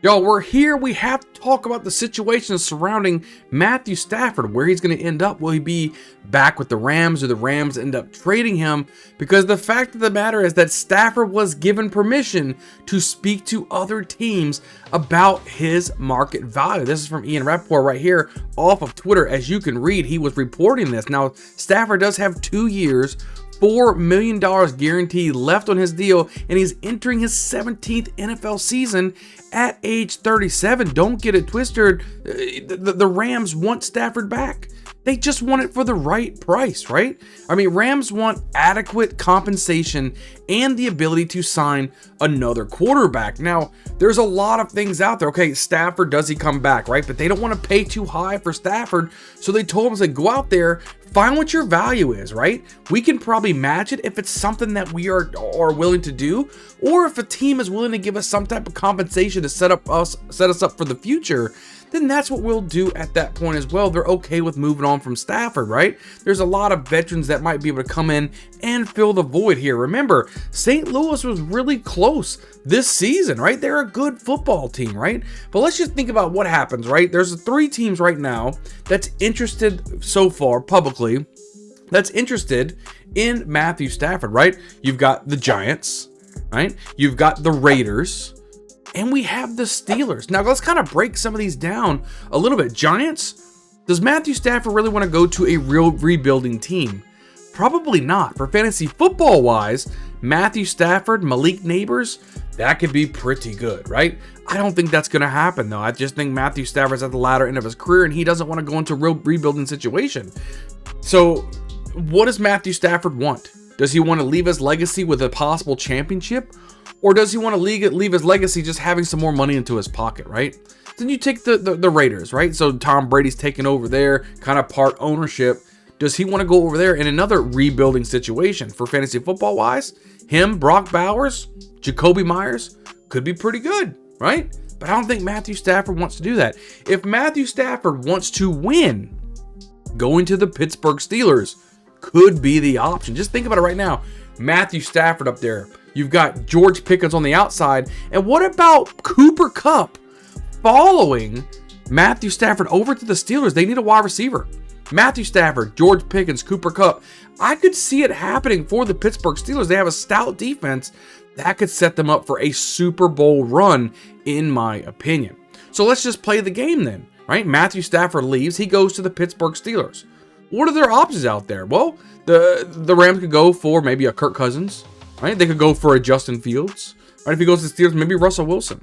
Y'all, we're here. We have to talk about the situation surrounding Matthew Stafford, where he's going to end up. Will he be back with the Rams, or the Rams end up trading him? Because the fact of the matter is that Stafford was given permission to speak to other teams about his market value. This is from Ian Rappaport right here off of Twitter. As you can read, he was reporting this. Now, Stafford does have 2 years, $4 million guaranteed left on his deal, and he's entering his 17th NFL season at age 37. Don't get it twisted. The Rams want Stafford back. They just want it for the right price, right? I mean, Rams want adequate compensation and the ability to sign another quarterback. Now, there's a lot of things out there. Okay, Stafford, does he come back, right? But they don't want to pay too high for Stafford. So they told him, go out there, find what your value is, right? We can probably match it if it's something that we are willing to do, or if a team is willing to give us some type of compensation to set us up for the future. Then that's what we'll do at that point as well. They're okay with moving on from Stafford, right? There's a lot of veterans that might be able to come in and fill the void here. Remember, St. Louis was really close this season, right? They're a good football team, right? But let's just think about what happens, right? There's 3 teams right now that's interested so far publicly, that's interested in Matthew Stafford, right? You've got the Giants, right? You've got the Raiders, and we have the Steelers. Now, let's kind of break some of these down a little bit. Giants, does Matthew Stafford really want to go to a real rebuilding team? Probably not. For fantasy football wise, Matthew Stafford, Malik Neighbors, that could be pretty good, right? I don't think that's going to happen, though. I just think Matthew Stafford's at the latter end of his career, and he doesn't want to go into a real rebuilding situation. So, what does Matthew Stafford want? Does he want to leave his legacy with a possible championship? Or does he want to leave his legacy just having some more money into his pocket, right? Then you take the Raiders, right? So Tom Brady's taking over there, kind of part ownership. Does he want to go over there in another rebuilding situation? For fantasy football wise, him, Brock Bowers, Jacoby Myers could be pretty good, right? But I don't think Matthew Stafford wants to do that. If Matthew Stafford wants to win, going to the Pittsburgh Steelers could be the option. Just think about it right now. Matthew Stafford up there. You've got George Pickens on the outside. And what about Cooper Kupp following Matthew Stafford over to the Steelers? They need a wide receiver. Matthew Stafford, George Pickens, Cooper Kupp. I could see it happening for the Pittsburgh Steelers. They have a stout defense that could set them up for a Super Bowl run, in my opinion. So let's just play the game then, right? Matthew Stafford leaves. He goes to the Pittsburgh Steelers. What are their options out there? Well, the Rams could go for maybe a Kirk Cousins, right? They could go for a Justin Fields, right? If he goes to the Steelers, maybe Russell Wilson.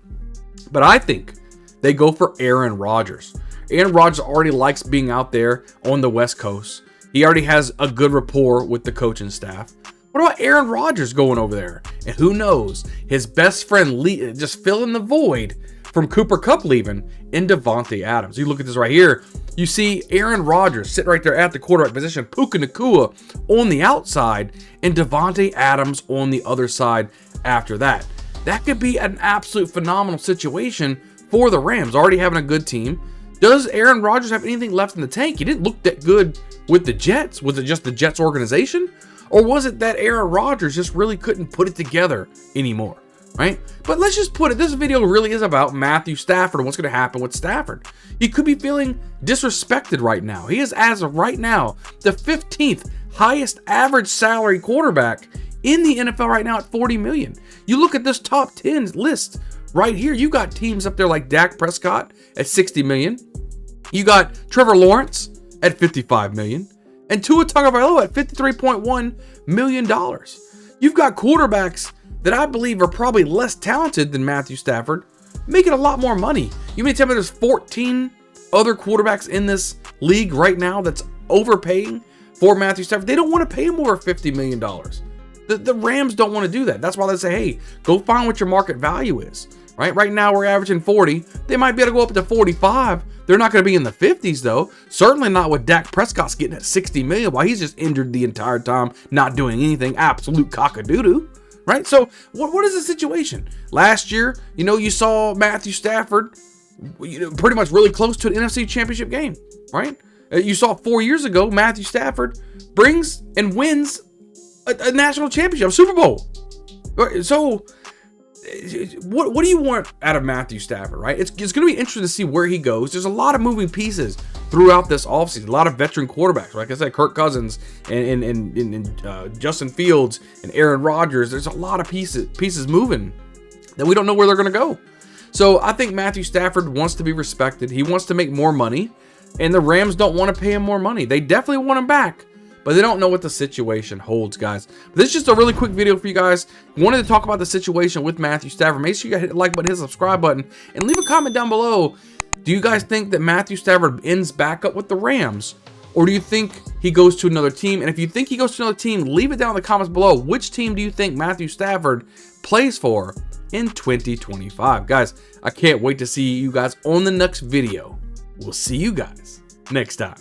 But I think they go for Aaron Rodgers. Aaron Rodgers already likes being out there on the West Coast. He already has a good rapport with the coaching staff. What about Aaron Rodgers going over there? And who knows, his best friend just filling the void from Cooper Kupp leaving in Davante Adams. You look at this right here. You see Aaron Rodgers sit right there at the quarterback position, Puka Nacua on the outside, and Davante Adams on the other side after that. That could be an absolute phenomenal situation for the Rams, already having a good team. Does Aaron Rodgers have anything left in the tank? He didn't look that good with the Jets. Was it just the Jets organization? Or was it that Aaron Rodgers just really couldn't put it together anymore? Right? But let's just put it, this video really is about Matthew Stafford and what's going to happen with Stafford. He could be feeling disrespected right now. He is, as of right now, the 15th highest average salary quarterback in the NFL right now at $40 million. You look at this top 10 list right here. You got teams up there like Dak Prescott at $60 million. You got Trevor Lawrence at $55 million. And Tua Tagovailoa at $53.1 million. You've got quarterbacks that I believe are probably less talented than Matthew Stafford, making a lot more money. You may tell me there's 14 other quarterbacks in this league right now that's overpaying for Matthew Stafford. They don't want to pay him over $50 million. The Rams don't want to do that. That's why they say, hey, go find what your market value is. Right now we're averaging 40. They might be able to go up to 45. They're not going to be in the 50s though. Certainly not with Dak Prescott's getting at $60 million while he's just injured the entire time, not doing anything. Absolute cock-a-doodle. Right? So what is the situation? Last year, you saw Matthew Stafford, pretty much really close to an NFC Championship game, right? You saw 4 years ago, Matthew Stafford brings and wins a national championship, a Super Bowl. So what do you want out of Matthew Stafford, right? It's going to be interesting to see where he goes. There's a lot of moving pieces throughout this offseason. A lot of veteran quarterbacks, like I said, Kirk Cousins and Justin Fields and Aaron Rodgers. There's a lot of pieces moving that we don't know where they're going to go. So I think Matthew Stafford wants to be respected. He wants to make more money, and the Rams don't want to pay him more money. They definitely want him back, but they don't know what the situation holds, guys. This is just a really quick video for you guys. Wanted to talk about the situation with Matthew Stafford. Make sure you hit the like button, hit the subscribe button, and leave a comment down below. Do you guys think that Matthew Stafford ends back up with the Rams? Or do you think he goes to another team? And if you think he goes to another team, leave it down in the comments below. Which team do you think Matthew Stafford plays for in 2025? Guys, I can't wait to see you guys on the next video. We'll see you guys next time.